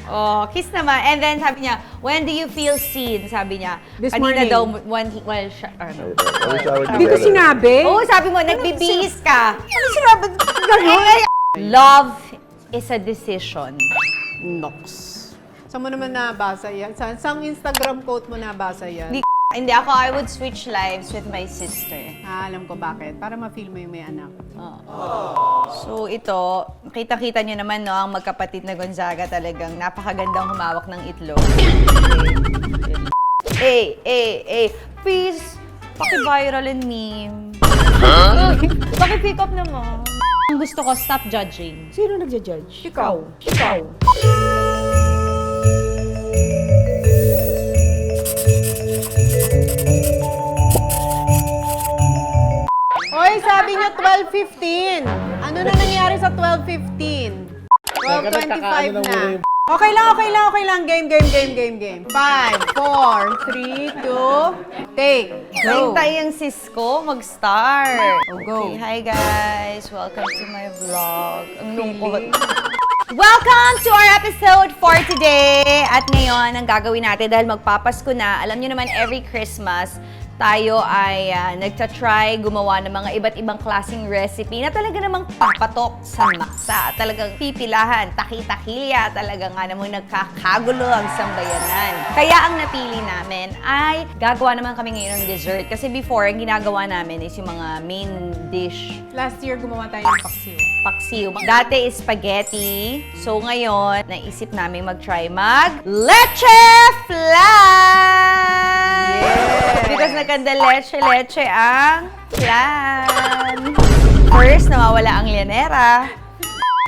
Oh, kiss naman. And then sabi niya, when do you feel seen? Sabi niya. This kanina morning. daw, Hindi ko sinabi. Oo, sabi mo, nagbibihis ka. Ano sinabi? Love is a decision. Nox. Saan mo naman nabasa yan? Saan Instagram quote mo nabasa yan? Hindi ako, I would switch lives with my sister. Alam ko bakit. Para ma-feel mo yung may anak. So ito, kita-kita nyo naman, no, ang magkapatid na Gonzaga talagang napakagandang humawak ng itlog. Please, paki-viral and meme. Paki-pick up naman. Ang gusto ko, stop judging. Sino nagja-judge? Ikaw. Hoy, sabi niyo 12:15. Ano na nangyari sa 12:15? 12:25 na. Okay lang. Game. 5, 4, 3, 2, take. Go. Hintay ang sis ko mag-start. Go. Okay, hi guys. Welcome to my vlog. Ang lungkot. Welcome to our episode for today. At ngayon, ang gagawin natin dahil magpapasko na, alam niyo naman every Christmas, tayo ay nagtatry gumawa ng mga iba't ibang klaseng recipe na talaga namang papatok sa maksa. Talagang pipilahan, taki-takilya, talaga nga namang nagkakagulo ang sambayanan. Kaya ang napili namin ay gagawa naman kami ngayon ng dessert. Kasi before, ang ginagawa namin is yung mga main dish. Last year, gumawa tayo ng paksiw. Paksiw. Dati is spaghetti. So ngayon, naisip namin mag-try leche flan! Yeah! Because nagkanda leche ang flan. First, nawawala ang lianera.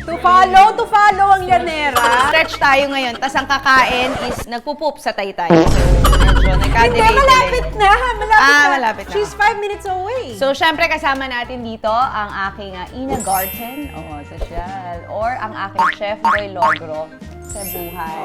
To follow ang llanera. Stretch tayo ngayon. Tas ang kakain is nagpupup sa taytay. So, medyo Hindi, nagka-delay. malapit na. Malapit na. She's 5 minutes away. So, syempre kasama natin dito ang aking Ina Garten, social, or ang aking Chef Boy Logro sa buhay.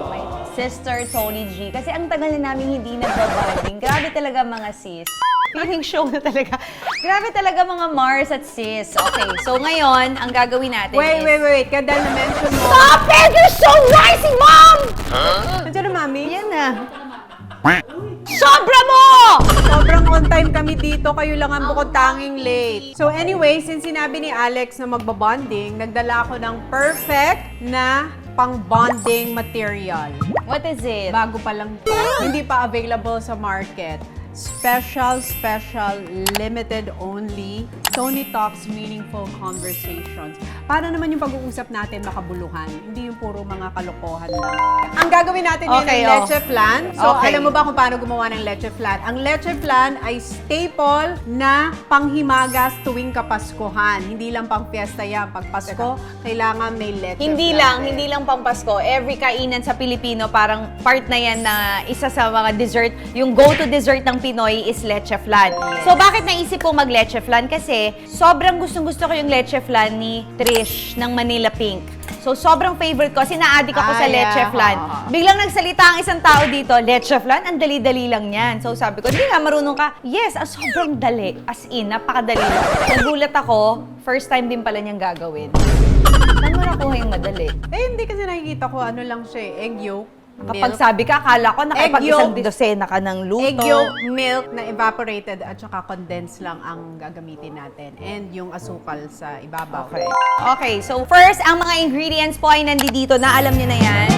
My sister, Tony G. Kasi ang tagal na namin hindi nagbabanding. Grabe talaga mga sis. Feeling show na talaga. Grabe talaga mga Mars at sis. Okay, so ngayon, ang gagawin natin Wait. Kada na-mention mo. Stop it! You're so rising, Mom! Nandiyan na, Mami? Yan na. Sobra mo! Sobrang on time kami dito. Kayo lang ang bukod tanging late. So anyway, since sinabi ni Alex na magbabonding, nagdala ako ng perfect na pang-bonding material. What is it? Bago pa lang to. Hindi pa available sa market. Special, limited only, Tony Talks Meaningful Conversations. Para naman yung pag-uusap natin makabuluhan, hindi yung puro mga kalokohan lang. Ang gagawin natin ngayon Okay, ay leche flan. So, Okay. alam mo ba kung paano gumawa ng leche flan? Ang leche flan ay staple na panghimagas tuwing Kapaskuhan. Hindi lang pang fiesta yan. Pag Pasko, kailangan may leche flan. Hindi lang pang Pasko. Every kainan sa Pilipino, parang part na yan na isa sa mga dessert. Yung go-to dessert ng Pinoy is leche flan. So, bakit naisip ko mag-leche flan? Kasi sobrang gustong-gusto ko yung leche flan ni Trish ng Manila Pink. So, sobrang favorite ko. Kasi na-addict ako sa leche flan. Biglang nagsalita ang isang tao dito, leche flan, ang dali-dali lang yan. So, sabi ko, hindi nga, marunong ka. Yes, sobrang dali. As in, napakadali lang. Nagulat ako, first time din pala niyang gagawin. Saan mo nakuha yung madali? Hindi kasi nakikita ko ano lang siya, egg yolk, Kapag milk. sabi ka, akala ko nakipag-isang Egg yolk. dosena ka ng luto. Egg yolk, milk na evaporated at saka condensed lang ang gagamitin natin. And yung asukal sa ibabaw. Okay, so first, ang mga ingredients po ay nandito na. Alam niyo na yan.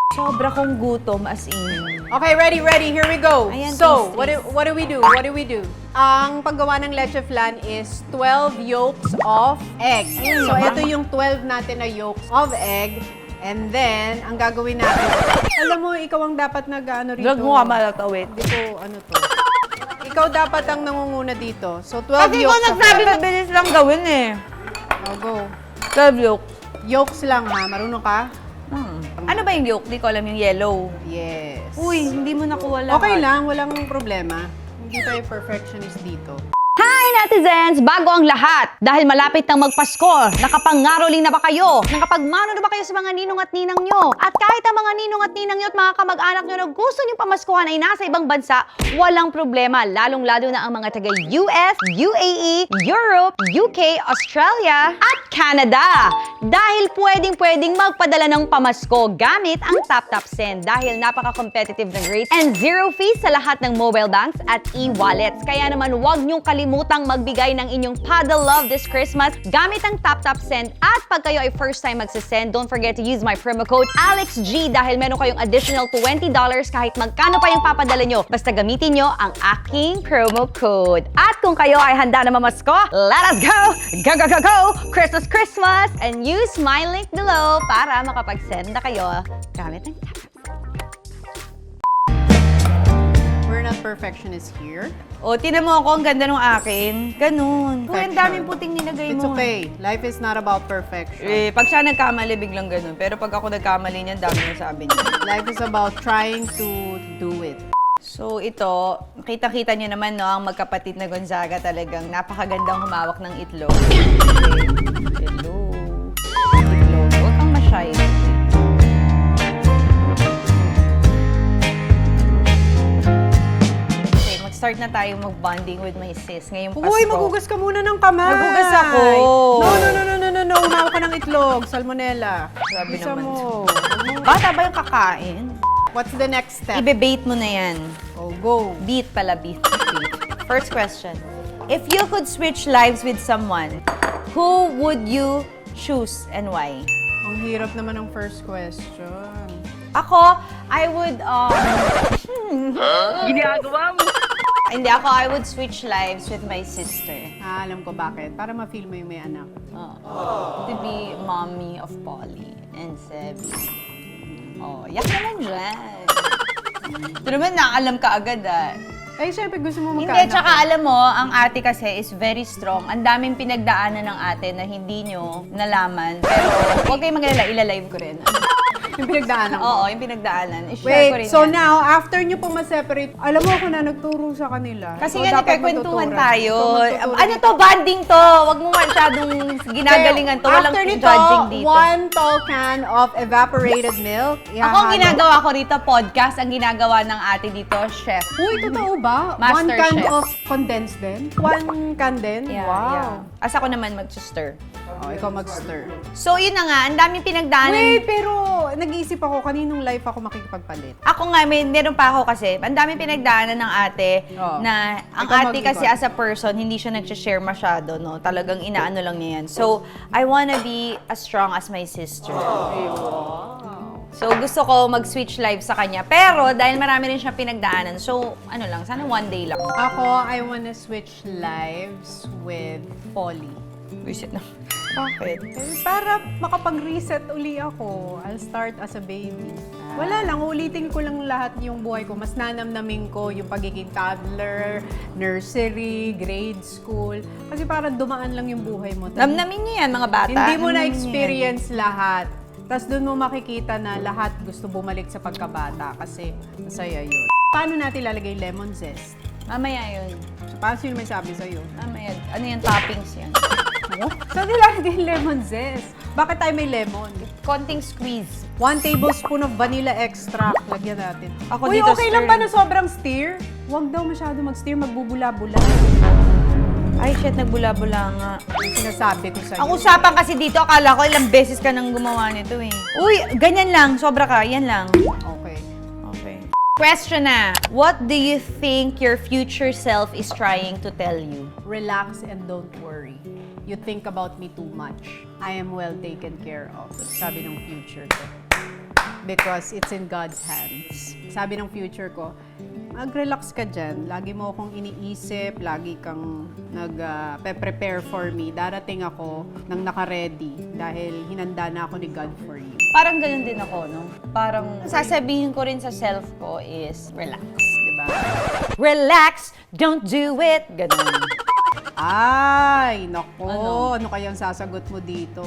Sobra kong gutom, as in. Okay, ready. Here we go. Ayan, So, taste. what do we do? Ang paggawa ng leche flan is 12 yolks of egg. So, ito yung 12 natin na yolks of egg. And then, ang gagawin natin, alam mo, ikaw ang dapat nag-ano rito. Drag mo ka malatawid. Hindi ko, to. Ikaw dapat ang nangunguna dito. So, 12 Kasi ko yolks of nagsabi egg. mabilis lang gawin eh. Oh, go. 12 yolk. Yolks lang ha. Marunong ka? Ano ba yung yolk? Di ko alam yung yellow. Yes. Uy, hindi mo nakuha lahat. Okay lang. Walang problema. Hindi tayo perfectionist dito. Hi! netizens! Bago ang lahat, dahil malapit nang magpasko, nakapangaroling na ba kayo? Nakapagmano na ba kayo sa mga ninong at ninang nyo? At kahit ang mga ninong at ninang nyo at mga kamag-anak nyo na gusto nyo pamaskuhan ay nasa ibang bansa, walang problema. Lalong-lalo na ang mga taga-US, UAE, Europe, UK, Australia, at Canada. Dahil pwedeng-pwedeng magpadala ng pamasko gamit ang TapTap Send dahil napaka-competitive ng rates and zero fees sa lahat ng mobile banks at e-wallets. Kaya naman huwag niyong kalimutang magbigay ng inyong paddle love this Christmas gamit ang TapTap Send. At pag kayo ay first time magsasend, don't forget to use my promo code AlexG dahil meron kayong additional $20 kahit magkano pa yung papadala nyo. Basta gamitin nyo ang aking promo code. At kung kayo ay handa na mamasko, let us go! Go, go, go, go! Christmas, Christmas! And use my link below para makapag-send na kayo gamit ang TapTap. We're not perfectionists here. O, tinan mo ako, ang ganda ng akin. Ganun. Uy, ang daming puting nilagay It's mo. okay. Life is not about perfection. Pag siya nagkamali, biglang ganun. Pero pag ako nagkamali niyan, dami yung sabi niya. Life is about trying to do it. So ito, kita-kita niyo naman no, ang magkapatid na Gonzaga talagang napakagandang humawak ng itlog. Okay. Hello. Itlog. Huwag kang mashy. Okay, mag-start na tayo mag-bonding with my sis ngayong Pasko. Uy, maghugas ka muna ng kamay. Maghugas ako. No. Umawak ka ng itlog. Salmonella. Grabe Isa naman. mo. Bata ba yung kakain? What's the next step? Ibe-bait mo na yan. Oh, go. Beat pala, beat. First question. If you could switch lives with someone, who would you choose and why? Ang hirap naman ng first question. Ako, I would, Ginagawa mo? Hindi, ako, I would switch lives with my sister. Alam ko bakit. Para ma-feel mo yung may anak. To be mommy of Polly and Sebi. Oh, yak naman dyan. Ito naman, nakaalam ka agad ah. Ay, syempre gusto mo Hindi, magkaanak. tsaka alam mo, ang ate kasi is very strong. Ang daming pinagdaanan ng ate na hindi nyo nalaman. Pero huwag kayong mag-alala, ilalive ko rin. Yung pinagdaanan ko. Oo, yung pinagdaanan. I-share ko rin Wait, so yan. now, after nyo po ma-separate, alam mo ako na nagturo sa kanila. Kasi So, nga dapat nagkakwentuhan matuturan. tayo. So, matuturan Ano dito. to, banding to. Huwag mo masyadong ginagalingan to. Walang After nito, judging dito. 1 tall can of evaporated milk. Ako ang ginagawa ko rito, podcast. Ang ginagawa ng ate dito, chef. Uy, totoo ba? Master 1 can chef. of condensed din? 1 can din? Yeah, wow. yeah. As ako naman mag-stir. Oh, ikaw mag-stir. So, yun na nga. Ang daming pinagdaanan. Wait, pero nag-iisip ako, kaninong life ako makikipagpalit? Ako nga, meron pa ako kasi, ang daming pinagdaanan ng ate Oo. na ang Ikaw ate mag-ikot. kasi as a person, hindi siya nag-share masyado, no? Talagang inaano lang niya yan. So, I wanna be as strong as my sister. So, gusto ko mag-switch live sa kanya. Pero, dahil marami rin siya pinagdaanan, so, ano lang, sana one day lang. Ako, I wanna switch lives with Polly. Visit na. Bakit? Para makapag-reset uli ako. I'll start as a baby. Wala lang, ulitin ko lang lahat yung buhay ko. Mas nanamnamin ko yung pagiging toddler, nursery, grade school. Kasi parang dumaan lang yung buhay mo. Namnamin niyo yan, mga bata. Hindi mo Namnamin niyo yan. na-experience lahat. Tapos doon mo makikita na lahat gusto bumalik sa pagkabata kasi masaya yun. Paano natin lalagay lemon zest? Mamaya yun. Paano sino may sabi sa'yo? Mamaya. Ano yung toppings yan? Saan nilalagay lemon zest? Bakit tayo may lemon? Konting squeeze. 1 tablespoon of vanilla extract. Lagyan natin. Ako Uy, dito, okay lang stir. ba na sobrang steer? Huwag daw masyado mag-steer, magbubula-bula. Ay, shit, nagbula-bula nga. Yung sinasabi ko sa'yo. Ang usapan kasi dito, akala ko ilang beses ka nang gumawa nito eh. Uy, ganyan lang. Sobra ka. Yan lang. Okay. Okay. Question na. What do you think your future self is trying to tell you? Relax and don't worry. You think about me too much. I am well taken care of. Sabi ng future ko. Because it's in God's hands. Sabi ng future ko, mag-relax ka dyan. Lagi mo akong iniisip, lagi kang nag-prepare for me. Darating ako nang naka-ready dahil hinanda na ako ni God for you. Parang ganun din ako, no? Parang sasabihin ko rin sa self ko is relax. Diba? Relax, don't do it. Ganun. Ay, nako. Ano? Ano kayang sasagot mo dito?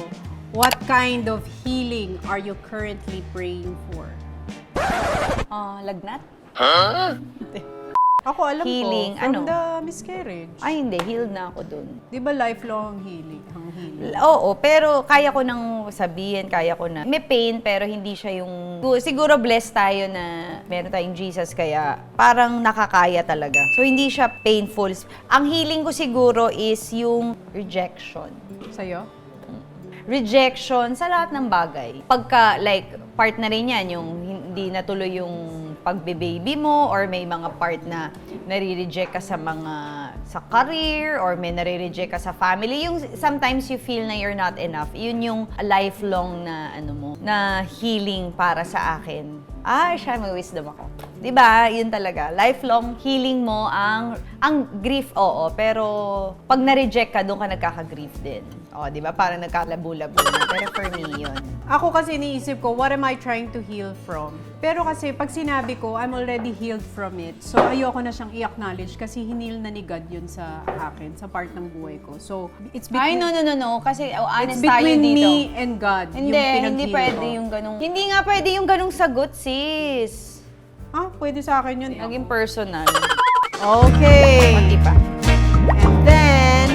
What kind of healing are you currently praying for? Lagnat? Ako alam healing. ko, from the miscarriage. Ay, hindi. Healed na ako dun. Di ba lifelong healing? Ang healing. Oo, pero kaya ko nang sabihin, kaya ko na. May pain, pero hindi siya yung... Siguro blessed tayo na meron tayong Jesus, kaya parang nakakaya talaga. So, hindi siya painful. Ang healing ko siguro is yung rejection. Sa'yo? Rejection sa lahat ng bagay. Pagka, like, part na rin yan, yung hindi natuloy yung pagbe-baby mo, or may mga part na nare-reject ka sa career, or may nare-reject ka sa family. Yung sometimes you feel na you're not enough. Yun yung lifelong na, na healing para sa akin. Siya, may wisdom ako. 'Di ba? Yun talaga. Lifelong healing mo ang grief, oo, pero pag na-reject ka, doon ka nagkaka-grief din. 'Di ba? Parang nagkalabo-labo na. Pero for me, yun. Ako kasi iniisip ko, what am I trying to heal from? Pero kasi pag sinabi ko, I'm already healed from it. So ayoko na siyang i-acknowledge kasi hinil na ni God yun sa akin, sa part ng buhay ko. So it's Ay, between, no. Kasi honest it's tayo between dito. me and God. Hindi, hindi pwede yung ganung... Hindi nga pwede yung ganung sagot, sis. Pwede sa akin yun. Naging personal. Okay. Pati pa. And then,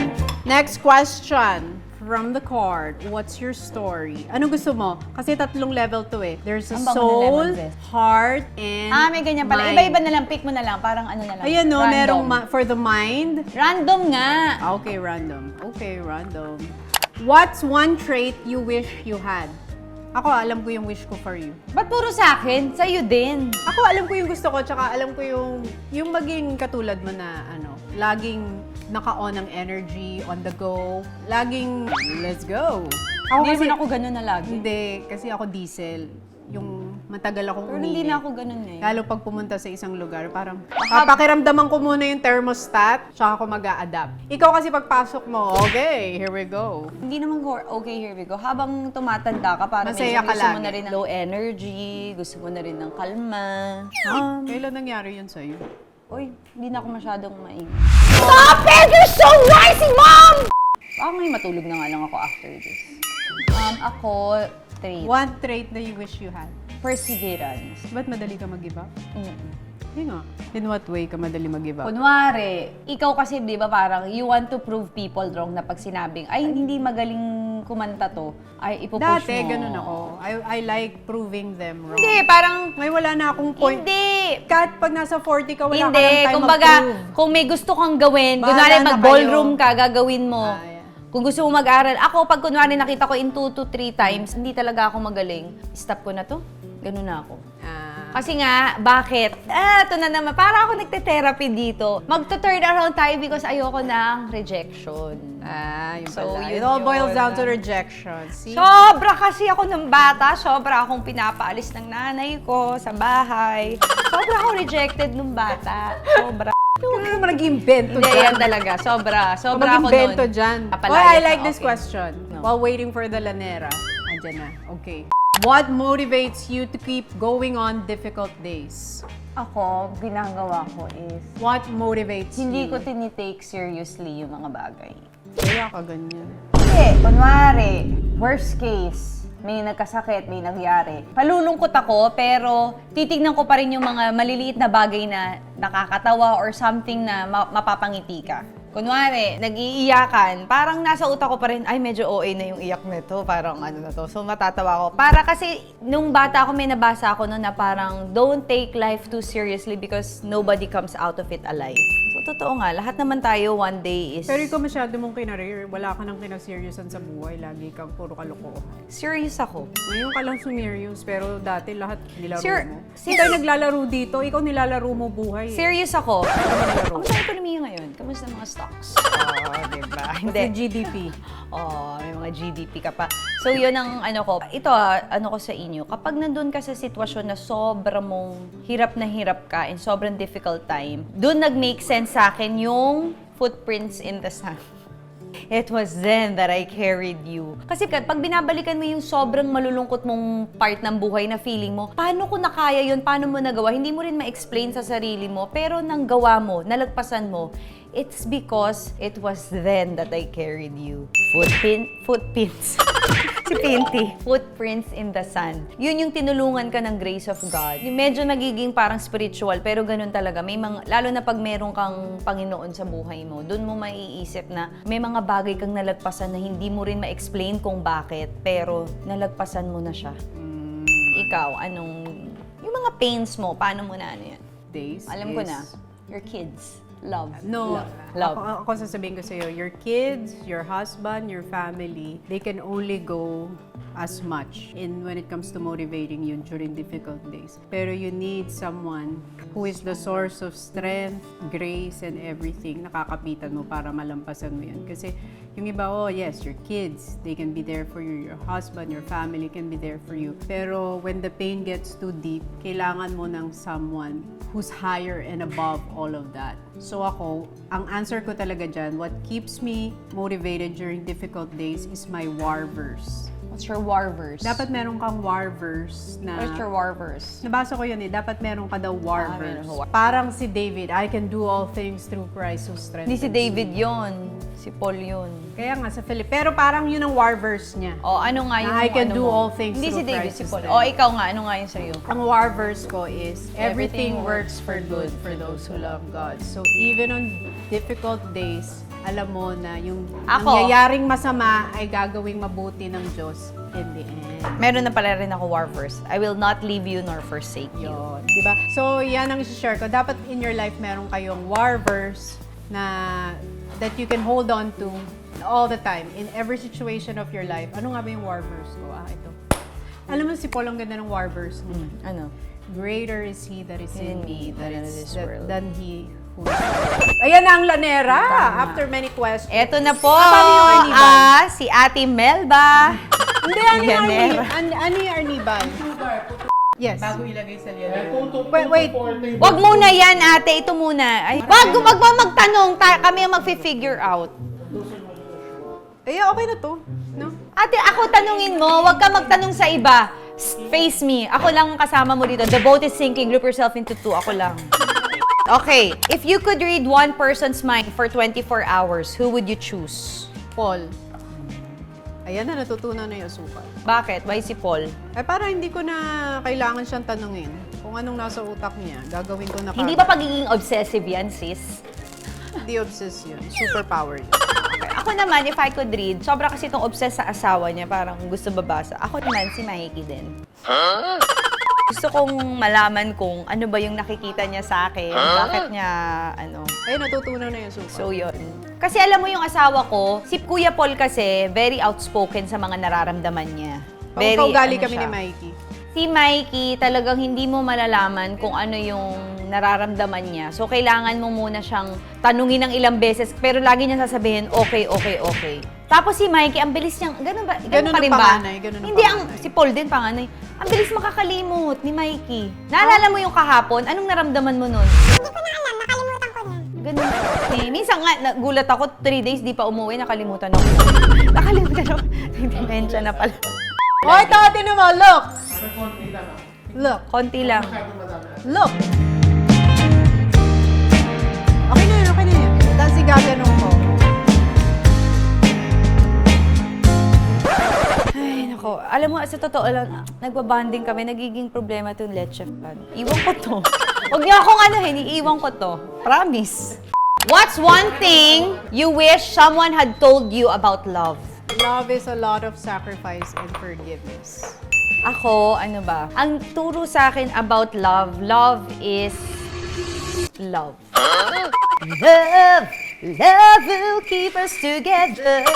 next question from the card. What's your story? Ano gusto mo? Kasi 3 level to eh. There's a Ang bango ng soul, lemon zest. heart, and May ganyan pala. mind. Iba-iba na lang. Pick mo na lang. Parang ano na lang. Ayan no, Random. merong for the mind. Random nga. Okay, random. Okay, random. What's one trait you wish you had? Ako, alam ko yung wish ko for you. Ba't puro sa akin? Sa'yo din. Ako, alam ko yung gusto ko, tsaka alam ko yung maging katulad mo na, laging naka-on ang energy, on the go. Laging, let's go. Hindi naman ako ganun na lagi. Hindi, kasi ako diesel. Yung matagal akong Pero uminit. hindi na ako ganun ngayon. Lalo pag pumunta sa isang lugar, parang papakiramdaman ko muna yung thermostat, tsaka ako mag-a-adapt. Ikaw kasi pagpasok mo, okay, here we go. Hindi naman okay, here we go. Habang tumatanda ka, parang Masaya ka gusto mo lagi. na rin ng low energy, gusto mo na rin ng kalma. Kailan nangyari yun sa'yo? Uy, hindi na ako masyadong maingay. Stop it! You're so noisy, Mom! Baka may matulog na nga lang ako after this. Ako, trait. One trait that you wish you had. Perseverance. Ba't madali ka mag-give up? Mm-mm. Hindi nga. In what way ka madali mag-give up? Kunwari, ikaw kasi, di ba, parang you want to prove people wrong na pag sinabing, ay, hindi magaling kumanta to, ay, ipupush mo. Dati, ganun ako. I like proving them wrong. Hindi, parang, May wala na akong point. hindi. Kahit pag nasa 40 ka, wala ka Hindi, ng time kumbaga, mag-prove. kung may gusto kang gawin, Bahala kunwari na mag-ballroom kayo. ka, gagawin mo. Yeah. Kung gusto mo mag-aral, ako pag kunwari nakita ko in 2 to 3 times, hindi talaga ako magaling. Stop ko na to. Ganun na ako. Kasi nga, bakit? Ito na naman, para ako nagte-therapy dito. Magto-turn around tayo because ayoko ng rejection. Yun So, pala. yun It all boils yun. down to rejection. See? Sobra kasi ako ng bata, sobra akong pinapaalis ng nanay ko sa bahay. Sobra akong rejected nung bata. Sobra. Ano naman nag-invento Hindi, dyan? yan talaga. Sobra ako nun. Mag-invento dyan. Papalayas I like na, this okay. question. No. While waiting for the lanera. Andyan na. Okay. What motivates you to keep going on difficult days? Ako, ginagawa ko is, What motivates hindi you? ko tinitake seriously yung mga bagay. Kaya ka ganyan. Hindi, kunwari, worst case, may nagkasakit, may nangyari. Palulungkot ako, pero titignan ko pa rin yung mga maliliit na bagay na nakakatawa or something na mapapangiti ka. Kunwari, nag-iiyakan, parang nasa utak ko pa rin, ay medyo OA na yung iyak nito, parang ano na to. So matatawa ako. Para kasi, nung bata ako, may nabasa ako noon na parang, don't take life too seriously because nobody comes out of it alive. So totoo nga, lahat naman tayo one day is... Pero ikaw masyado mong kinareer. Wala ka nang kinaseryosan sa buhay. Lagi kang puro kalokohan. serious ako. Ngayon ka lang sumerious, pero dati lahat nilalaro mo. Sir- Hindi tayo naglalaro dito. Ikaw nilalaro mo buhay. Serious ako. Nilalaro. Kamusta ang ekonomiya ngayon? Kamusta ang mga stocks? Diba? Hindi. GDP. May mga GDP ka pa. So, yun ang ano ko. Ito, ano ko sa inyo. Kapag nandun ka sa sitwasyon na sobrang mong hirap na hirap ka and sobrang difficult time, dun nag-make sense sa akin yung footprints in the sand. It was then that I carried you. Kasi pag binabalikan mo yung sobrang malulungkot mong part ng buhay na feeling mo, paano ko nakaya yun? Paano mo nagawa? Hindi mo rin ma-explain sa sarili mo, pero nang gawa mo, nalagpasan mo, It's because it was then that I carried you. Footprints. Si Pinty. Footprints in the sand. Yun yung tinulungan ka ng grace of God. Yung medyo nagiging parang spiritual, pero ganun talaga. May mga, lalo na pag meron kang Panginoon sa buhay mo, dun mo maiisip na may mga bagay kang nalagpasan na hindi mo rin ma-explain kung bakit, pero nalagpasan mo na siya. Ikaw, yung mga pains mo, paano mo na ano yan? Days Alam ko is- na. Your kids. Love. No, Love. Ako sasabihin ko sa'yo, your kids, your husband, your family, they can only go as much when it comes to motivating you during difficult days. Pero you need someone who is the source of strength, grace, and everything. Nakakapitan mo para malampasan mo yan. Kasi yung iba, oh yes, your kids, they can be there for you. Your husband, your family can be there for you. Pero when the pain gets too deep, kailangan mo ng someone who's higher and above all of that. So ako, ang answer ko talaga dyan, what keeps me motivated during difficult days is my war verse. What's your war verse? Dapat meron kang war verse na... What's your war verse? Nabasa ko yun dapat meron ka daw war meron verse. ako war. Parang si David, I can do all things through Christ who strengthens Hindi si David me. yon, si Paul yon. Kaya nga sa Philip. Pero parang yun ang war verse niya. O ano nga yung I can ano do mo? all things Hindi si through David, Christ si who Paul. strengthens. O ikaw nga, ano nga yung sa'yo? Ang war verse ko is, everything Everything works for good for those who love God. So even on difficult days, alam mo na yung Ako? nangyayaring masama ay gagawing mabuti ng Diyos in the end. Meron na pala rin ako war verse. I will not leave you nor forsake you. Yun, di ba? So, yan ang share ko. Dapat in your life, meron kayong war verse na that you can hold on to all the time, in every situation of your life. Ano nga ba yung war verse ko? Ito. Alam mo, si Paul, ang ganda ng war verse mo. Ano? Greater is He that is in me than in this world. than He who is in the world. Ayan na ang lanera! Tama. After many questions. Eto na po, paano yung Arnibal? si Ate Melba. Hindi, ano yung Yanera. Ano yung Arnibal? Yes. Bago ilagay sa liyan. Wait. Wag muna yan, ate. Ito muna. Ay, wag mo magtanong. Kami ang mag-figure out. Eh, okay na to. No? Ate, ako tanungin mo. Wag ka magtanong sa iba. Face me. Ako lang kasama mo dito. The boat is sinking. Group yourself into two. Ako lang. Okay. If you could read one person's mind for 24 hours, who would you choose? Paul. Ayan na, natutunan na yung sukat. Bakit? Why si Paul? Eh, para hindi ko na kailangan siyang tanungin kung anong nasa utak niya. Gagawin ko na Hindi ba pagiging obsessive yan, sis? Hindi obsessed yun. Superpower yun. Okay. Ako naman, if I could read, sobra kasi itong obsessed sa asawa niya, parang gusto babasa. Ako naman, si Mikey din. Gusto kong malaman kung ano ba yung nakikita niya sa akin, bakit niya, Ayun, natutunan na yung sukat. So, yun. Kasi alam mo yung asawa ko, si Kuya Paul kasi, very outspoken sa mga nararamdaman niya. Very, Kaugali ano kami siya. ni Mikey. Si Mikey, talagang hindi mo malalaman kung ano yung nararamdaman niya. So, kailangan mo muna siyang tanungin ng ilang beses, pero lagi niya sasabihin, okay. Tapos si Mikey, ang bilis niyang, ganun ba? Ganun pa ang rin ba? panganay, ganun ang Hindi, panganay. si Paul din panganay. Ang bilis makakalimot ni Mikey. Naalala mo yung kahapon? Anong naramdaman mo nun? Hindi ko na alam, nakalimutan ko na. Ganun. Minsan nga, nagulat ako, 3 days, di pa umuwi, nakalimutan ako. Nakalimutan ako. May dementia na pala. Hoy, tati naman, look! Look. Konti lang. Look! Okay na yun. Tapos igaganong ko. Ay, nako. Alam mo, sa totoo lang, nagbabanding kami, nagiging problema itong leche plan. Iwan ko to. Huwag niyo akong iiwan ko to. Promise. What's one thing you wish someone had told you about love? Love is a lot of sacrifice and forgiveness. Ako, ano ba? Ang turo sa akin about love, love is love. Love will keep us together.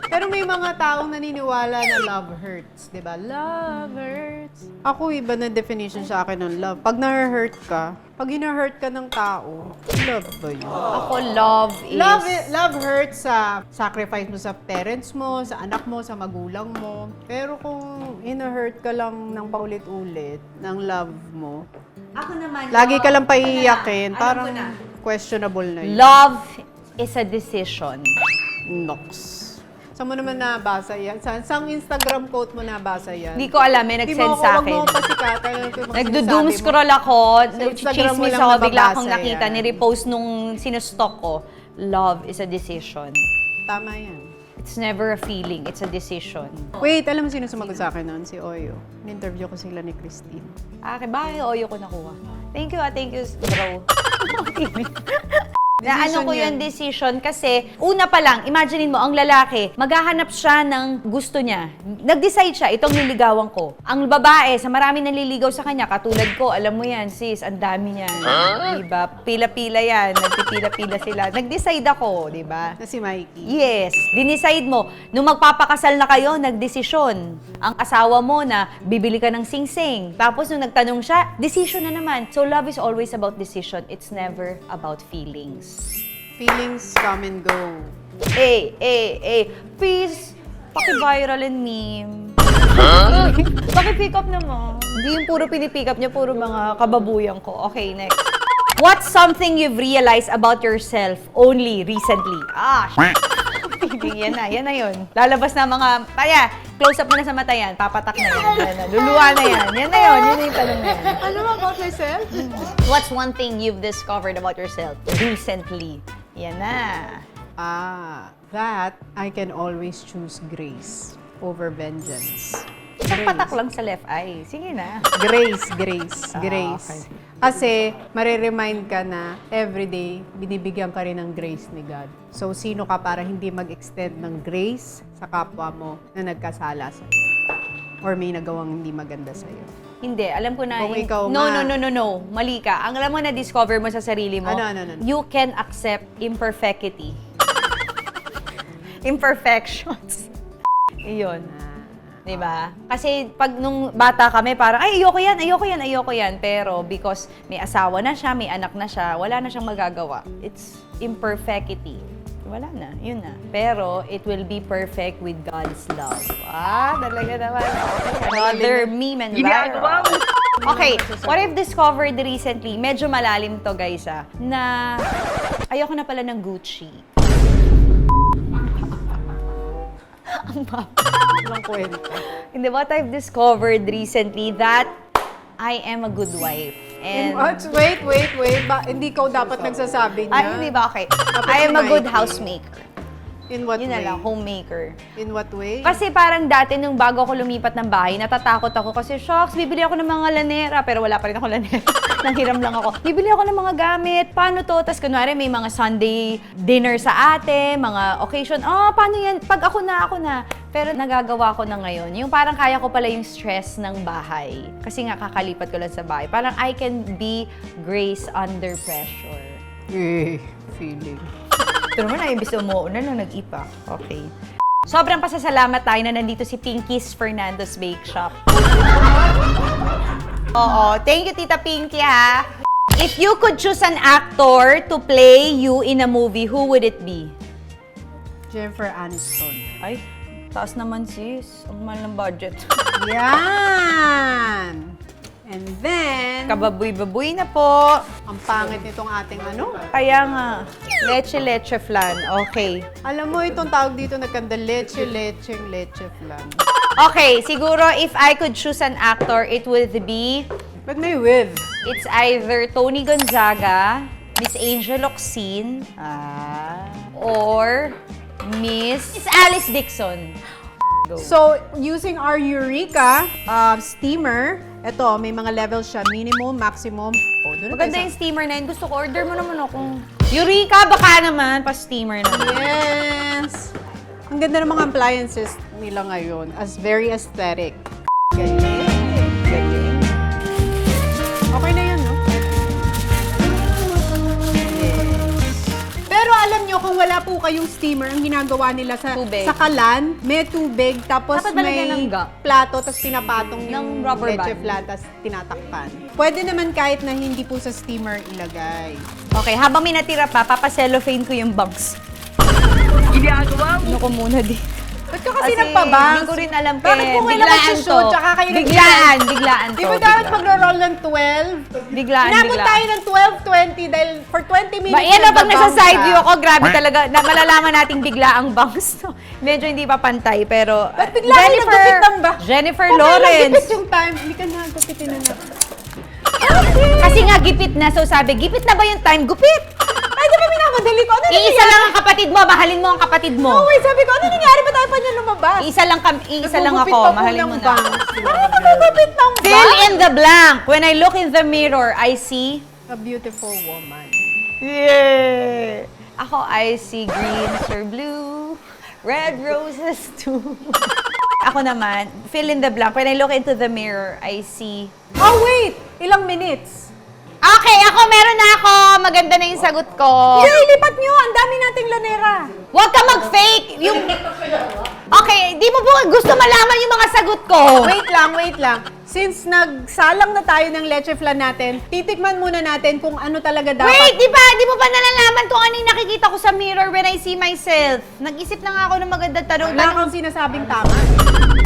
Pero may mga taong naniniwala na love hurts, di ba? Love hurts. Ako, iba na definition sa akin ng love. Pag na-hurt ka, pag hina-hurt ka ng tao, love ba yun? Ako, love is... Love hurts sa sacrifice mo sa parents mo, sa anak mo, sa magulang mo. Pero kung hina-hurt ka lang ng paulit-ulit ng love mo, Ako naman, lagi ka lang Alam paiiyakin, ko parang na. questionable na yun. Love is a decision. Nox. Saan mo naman nabasa yan? Saan Instagram quote mo nabasa yan? Hindi ko alam, may nag-send sa Wag akin. mo pasikatan. Nagdo-doom scroll ako, Instagram mo chismis lang ako, bigla akong nababasa nakita, yan. ni-repost nung sinustok ko. love is a decision. Tama yan. It's never a feeling, it's a decision. Wait, alam mo sino sumagot sa akin noon? Si Oyo. In-interview ko sila ni Christine. Bakit oyo ko nakuha? Thank you, bro. Na ano ko yung decision kasi una pa lang, imaginein mo, ang lalaki, maghahanap siya ng gusto niya. Nag-decide siya, itong niligawan ko. Ang babae, sa marami naliligaw sa kanya, katulad ko, alam mo yan, sis, ang dami niyan. Diba? Pila-pila yan, nagpipila-pila sila. Nag-decide ako, diba? Na si Mikey. Yes. Dinicide mo. Nung magpapakasal na kayo, nagdesisyon. Ang asawa mo na bibili ka ng sing-sing. Tapos nung nagtanong siya, decision na naman. So love is always about decision. It's never about feelings. Feelings come and go. Please, paki-viral and meme. Paki-pick up naman. Hindi yung puro pinipick up niya, puro mga kababuyan ko. Okay, next. What's something you've realized about yourself only recently? Yan na yun. Lalabas na mga, close up mo na sa mata yan, papatak na yan, luluwa na yan. Yan na yun yung tanong na yan. Ano about myself? What's one thing you've discovered about yourself recently? Yan na. That I can always choose grace over vengeance. Isang patak lang sa left eye. Sige na. Grace. Okay. Kasi, mariremind ka na everyday, binibigyan ka rin ng grace ni God. So, sino ka para hindi mag-extend ng grace sa kapwa mo na nagkasala sa'yo? Or may nagawang hindi maganda sa'yo? Hindi, alam ko na. Kung ikaw no. nga. Mali ka. Ang alam mo na discover mo sa sarili mo, Ano? you can accept imperfectity. Imperfections. Iyon. Diba? Kasi pag nung bata kami, parang, ayoko yan. Pero because may asawa na siya, may anak na siya, wala na siyang magagawa. It's imperfecity. Wala na, yun na. Pero it will be perfect with God's love. Talaga naman. Another meme and viral. Okay, what I've discovered recently, medyo malalim to guys na ayoko na pala ng Gucci. Ang Walang kwenta. Hindi, what I've discovered recently that I am a good wife. And Wait. Hindi ko dapat nagsasabi niya. hindi ba? Okay. Dapat I am a si good Mikey. housemaker. In what Yun way? na lang, homemaker. In what way? Kasi parang dati nung bago ako lumipat ng bahay, natatakot ako kasi, shocks, bibili ako ng mga lanera. Pero wala pa rin ako lanera. Nanghiram lang ako. Bibili ako ng mga gamit. Paano to? Tapos kunwari may mga Sunday dinner sa ate, mga occasion. Paano yan? Pag ako na. Pero nagagawa ko na ngayon. Yung parang kaya ko pala yung stress ng bahay. Kasi nga kakalipat ko lang sa bahay. Parang I can be grace under pressure. Feeling. Ito naman na, imbis umuunan nung nag-ipa. Okay. Sobrang pasasalamat tayo na nandito si Pinky's Fernando's Bake Shop. Oo. Thank you, Tita Pinky, ha? If you could choose an actor to play you in a movie, who would it be? Jennifer Aniston. Ay, taas naman, sis. Ang mahal ng budget. Yan! And then, Kababoy-baboy na po. ang pangit nitong ating ano. Kaya nga, leche flan. Okay. Alam mo, itong tawag dito nagkanda leche flan. Okay, siguro if I could choose an actor, it would be... But may with. It's either Tony Gonzaga, Miss Angel Locsin, or Miss Alice Dixon. Go. So, using our Eureka steamer, ito, may mga levels siya. Minimum, maximum. Doon na Maganda tayo yung steamer na yun. Gusto ko, order mo naman ako. Eureka, baka naman, pa-steamer naman. Yes! Ang ganda ng mga appliances nila ngayon. Very aesthetic. Galing. Okay na yan, no? Pero alam nyo, kung wala po kayong steamer, ang ginagawa nila sa Tubig. sa kalan, may tubig, tapos Dapat ba lagyan may ng ga? plato, tapos pinapatong Ng yung rubber leche band. flan, tapos tinatakpan. Pwede naman kahit na hindi po sa steamer ilagay. Okay, habang may natira pa, papacellophane ko yung bangs. Ginagawa mo. Ano ko muna di. Ba't ka kasi nagpabang? Hindi ko rin alam Bakit kung kailan magsushoot, tsaka kayo Biglaan to. Di ba dapat magro-roll ng 12? Biglaan. Inabot tayo ng 12:20 dahil for 20 minutes. Yan na, pag nasa nagbabounce side ka. view ako, grabe talaga. Malalaman nating bigla ang bangs. Medyo hindi pa pantay, pero... Ba't bigla kayo nagupit ng ba? Jennifer Kung kailan Lawrence. gipit yung time, hindi ka na, gupitin na. Kasi nga, gipit na. So sabi, gipit na ba yung time? Gupit! Ay, di ba minamadali ko? Ano Iisa lang ang kapatid mo, mahalin mo ang kapatid mo. Oh, wait, sabi ko, ano nangyari ba tayo pa niya lumabas? Iisa lang Nagugupit ako, pa po mahalin ng mo na. bangs. Ano nagugupit ng Fill bangs? in the blank. When I look in the mirror, I see... A beautiful woman. Yeah! Ako, I see greens or blue, red roses too. Ako naman, fill in the blank. When I look into the mirror, I see... Oh, wait! Ilang minutes? Okay, ako, meron na ako. Maganda na yung sagot ko. Ilipat nyo! Ang dami nating lanera. Huwag ka mag-fake. Yung... Okay, di mo po gusto malaman yung mga sagot ko. Wait lang. Since nagsalang na tayo ng leche flan natin, titikman muna natin kung ano talaga dapat. Wait, di mo pa nalalaman kung ano yung nakikita ko sa mirror when I see myself. Nag-isip na nga ako ng magandang tanong. Wala kang sinasabing tama.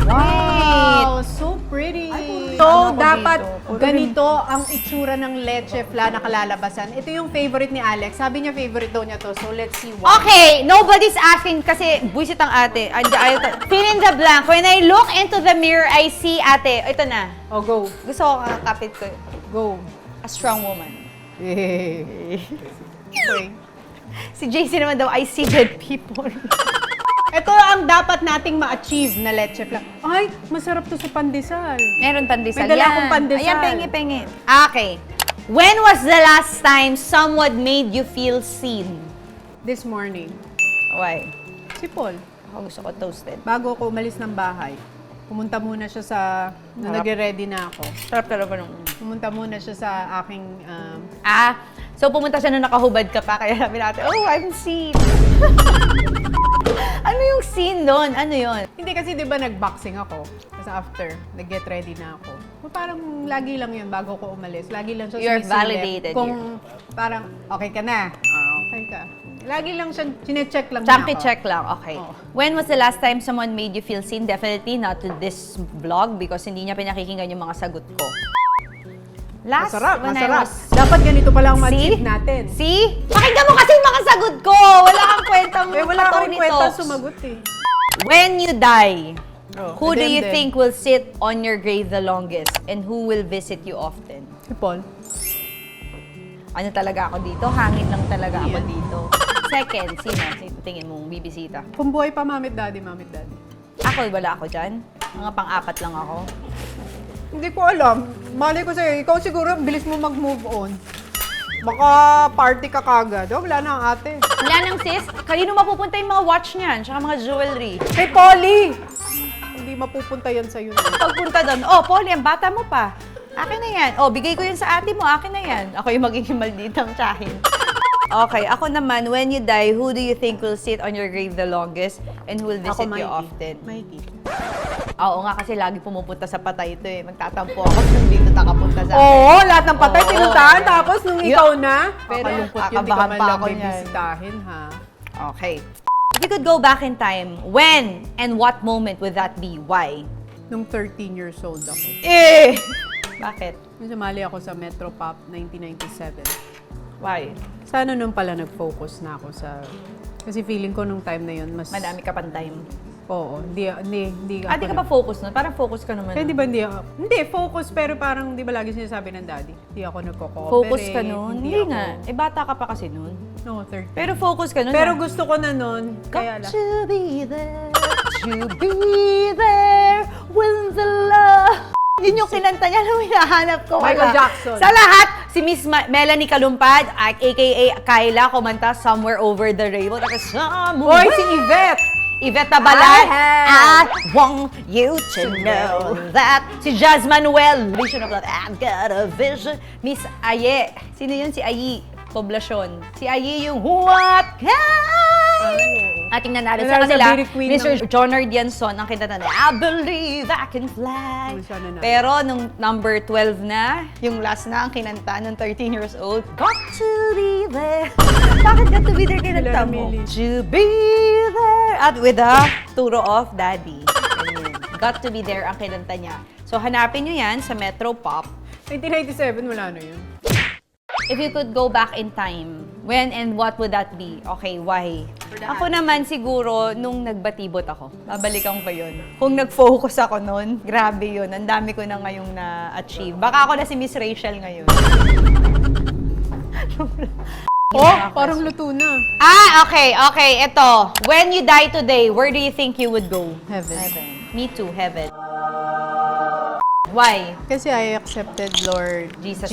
Wow, so pretty. ano So, ako dapat dito? ganito ang itsura ng leche flan na kalalabasan. Ito yung favorite ni Alex. Sabi niya favorite daw niya to. So, let's see why. Okay, nobody's asking kasi buwisit ang ate. Fill in the blank. When I look into the mirror, I see ate. Ito na. Oh, go. Gusto ko kakapit ko. Go. A strong woman. Okay. Si JC naman daw, I see dead people. Ito ang dapat nating ma-achieve na leche flan. Ay, masarap to sa pandesal. Meron pandesal. May dala Yan. akong pandesal. Ayan, pengi. Okay. When was the last time someone made you feel seen? This morning, Why? si Paul, Ako gusto ko toasted. bago ako umalis ng bahay, pumunta muna siya sa, na nagre-ready na ako. Sarap talaga nung... Pumunta muna siya sa aking, So pumunta siya nung nakahubad ka pa, kaya sabi natin, oh, I'm seen. Ano yung scene doon? Ano yun? hindi kasi di ba nag-boxing ako. Tapos after, nag-get ready na ako. So, parang lagi lang yun bago ko umalis. Lagi lang siya You're sumisilip. validated Kung parang, okay ka na. Okay ka. Lagi lang siya, chinecheck lang Chunky niya ako. check lang, okay. Oo. When was the last time someone made you feel seen? Definitely not to this vlog because hindi niya pinakikinggan yung mga sagot ko. Last, Masarap, when I masarap. was- Dapat ganito pala ang See? ma-achieve natin. See? Pakinggan mo kasi yung mga sagot ko! Wala kang kwentang Wala kang Tony kwenta Talks. sumagot eh. When you die, who do you then. think will sit on your grave the longest? And who will visit you often? Si Paul. Ano talaga ako dito? Hangin lang talaga ako Yan. dito. Second, sino? Sino tingin mong bibisita? Kung buhay pa, mamit daddy. Ako, wala ako dyan. Mga pang-apat lang ako. Hindi ko alam. Malay ko sa'yo, ikaw siguro, bilis mo mag-move on. Baka party ka kagad. Oh, wala na ang ate. Wala nang sis. Kanino mapupunta yung mga watch niyan? Tsaka mga jewelry. Hey, Polly! Hindi mapupunta yan sa'yo. Pagpunta doon, oh, Polly, ang bata mo pa. Akin na yan. Oh, bigay ko yun sa ate mo. Akin na yan. Ako yung magiging malditang tsahin. Okay, ako naman, when you die, who do you think will sit on your grave the longest and who will visit you often? Mikey. Oo nga, kasi lagi pumupunta sa patay ito eh. Magtatampo ako kung dito nakapunta sa akin. Oo, lahat ng patay Oo. pinuntahan. Tapos nung ikaw na, Pero kakalungkot yun, di ka kakabahan man pa lang ako niyan. bibisitahin, ha? Okay. If you could go back in time, when and what moment would that be? Why? Nung 13 years old ako. Eh! Bakit? Nung sumali ako sa Metro Pop 1997. Why? Sana nung pala nag-focus na ako sa... Kasi feeling ko nung time na yun, mas... Madami ka pang time. Oo, hindi Di ako ka pa focus nun? Parang focus ka naman. Kaya di ba hindi ako... Hindi, focus, pero parang di ba lagi sinasabi ng daddy? Hindi ako nagko-cooperate. Focus ka nun? Hindi ako- nga. Eh, bata ka pa kasi nun. No, 13. Pero focus ka nun. Pero ah. gusto ko na nun, kaya Got lang. to be there, to be there when the love... Yun yung kinanta niya nung hinahanap ko. Michael Wala. Jackson. Sa lahat, si Miss Melanie Kalumpad, aka Kyla, kumanta Somewhere Over the Rainbow. Tapos, somewhere... Hoy, si Yvette! Yvette Tabalan, I I want you to know that. Si Jazz Manuel, Vision of Love, I've got a vision. Miss Aye, sino yun? Si Ayi, Poblasyon. Si Ayi yung What Kind? Ating nanalo sa Nanalo sa kanila, Beauty Queen Mr. ng- John Ardianson, ang kinta na, I believe I can fly. Siya nanalo. Pero nung number 12 na, yung last na ang kinanta nung 13 years old, got to be there. Bakit got to be there kinanta mo? Namili. To be there. At with a turo of daddy. Ganyan. Got to be there ang kinanta niya. So hanapin nyo yan sa Metro Pop. 1997, wala na yun. If you could go back in time, when and what would that be? Okay, why? Ako naman siguro, nung nagbatibot ako, babalikan ko yun. Kung nag-focus ako noon, grabe yun. Ang dami ko na ngayong na-achieve. Baka ako na si Miss Rachel ngayon. Parang luto na. Okay. Ito. When you die today, where do you think you would go? Heaven. Me too, heaven. Why? Kasi I accepted Lord Jesus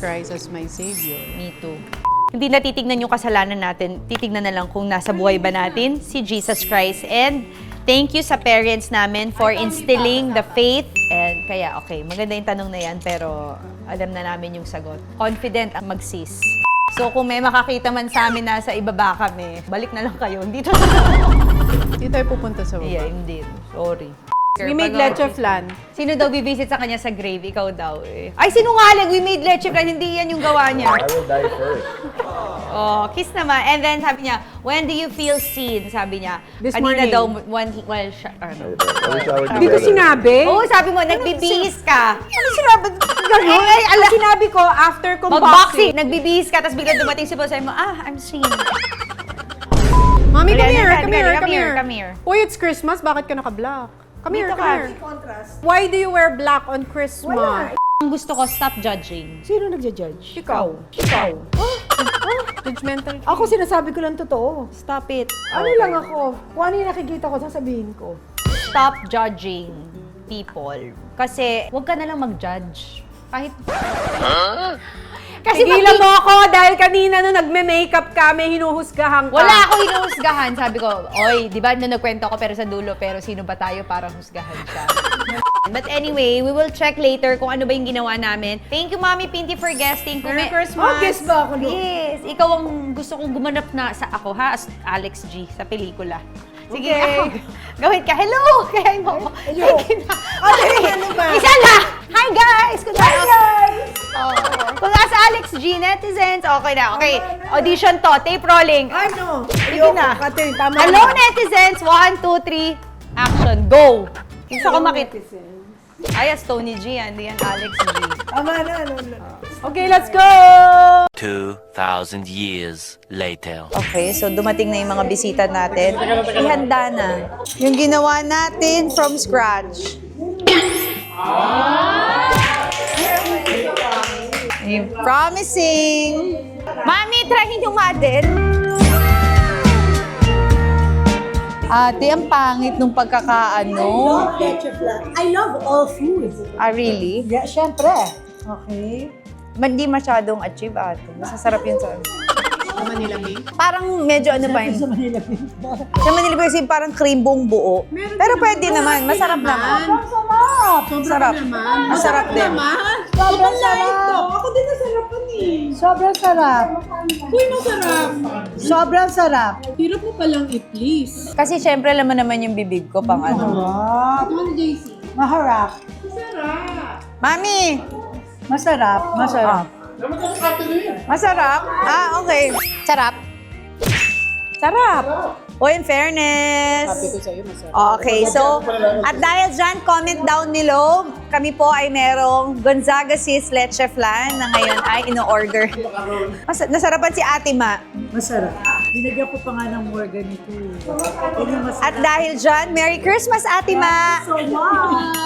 Christ as my Savior. Me too. Hindi na titignan yung kasalanan natin. Titignan na lang kung nasa buhay ba natin si Jesus Christ. And thank you sa parents namin for instilling the faith. And kaya, okay, maganda yung tanong na yan, pero alam na namin yung sagot. Confident ang mag-sis. So kung may makakita man sa amin na sa ibaba kami, balik na lang kayo. Dito Hindi tayo pupunta sa baba. Yeah, hindi. Sorry. We made leche flan. Sino daw bibisit sa kanya sa grave? Ikaw daw eh. Ay, sinungaling! We made leche flan. Hindi yan yung gawa niya. I will die first. Oh, kiss naman. And then sabi niya, when do you feel seen? Sabi niya. This kanina morning. daw, while siya, ano. Hindi ko sinabi. Oo, sabi mo, nagbibihis ka. Ano sinabi? Ganun? Ang sinabi ko, after kong Mag-boxing. Nagbibihis ka, tapos bigla dumating si Paul, sabi mo, I'm seen. Mami, come Come here. here. Uy, it's Christmas. Bakit ka naka-black? Come here, Dito come ka. here. Why do you wear black on Christmas? Ang gusto ko, stop judging. Sino nagja-judge? Ikaw. Judgmental. Ako sinasabi ko lang totoo. Stop it. Ano lang ako? Kung ano yung nakikita ko, sasabihin ko. Stop judging people. Kasi, huwag ka na lang mag-judge. Kahit... Kasi tigilan mo ako dahil kanina nung nagme-makeup kami, hinuhusgahan ka. Wala ako hinuhusgahan. Sabi ko, oy, di ba, nagkwento ko pero sa dulo, pero sino ba tayo para husgahan siya? But anyway, we will check later kung ano ba yung ginawa namin. Thank you, Mami Pinty, for guesting. Merry Christmas. Oh, guess ba ako doon? Yes. Ikaw ang gusto kong gumanap na sa ako, ha? As Alex G, sa pelikula. Sige, Okay. ako. Gawin ka. Hello! Kaya mo. Hello. Ano ba? Isa lang! Hi, guys! Hi, guys! Oh. Kung nasa Alex G, netizens, okay na. Okay, audition to. Tape rolling. Ano? Sige na. Katin, tama Hello, na. netizens! 1, 2, 3, action, go! Gusto ko makita. Ay, as Tony G, hindi yan Alex G. Tama na, ano. Okay, let's go! 2,000 years later. Okay, so dumating na yung mga bisita natin. Ihanda na. Yung ginawa natin from scratch. Promising! Mami, try yung mother. Ate, ang pangit nung pagkakaano. I love all food. Really? Yeah, syempre. Okay. Hindi masyadong achieve, ate. Masasarap yun sa... Sa Manila Bay? Parang medyo ano pa yun. Sa Manila Bay. Sa Manila kasi parang cream buong buo. Pero pwede naman. Masarap naman. Sarap. Sarap. Masarap din. Sobrang sarap. Ako din nasarapan eh. Sobrang sarap. Uy, masarap. Sobrang sarap. Hirap mo palang i-please. Kasi syempre alam mo naman yung bibig ko pang ano. Sarap. Ano JC? Maharap. Masarap. Mami! Masarap. Masarap. Masarap? Okay. Sarap? Sarap. O, in fairness. sa'yo, masarap. Okay, so, at dahil dyan, comment down below. Kami po ay merong Gonzaga Sis Leche Flan na ngayon ay ino-order. Nasarapan si Ate Ma. Masarap. Binagyan ko pa nga ng more ganito. Yun yung masarap. At dahil dyan, Merry Christmas, Ate Ma! So much.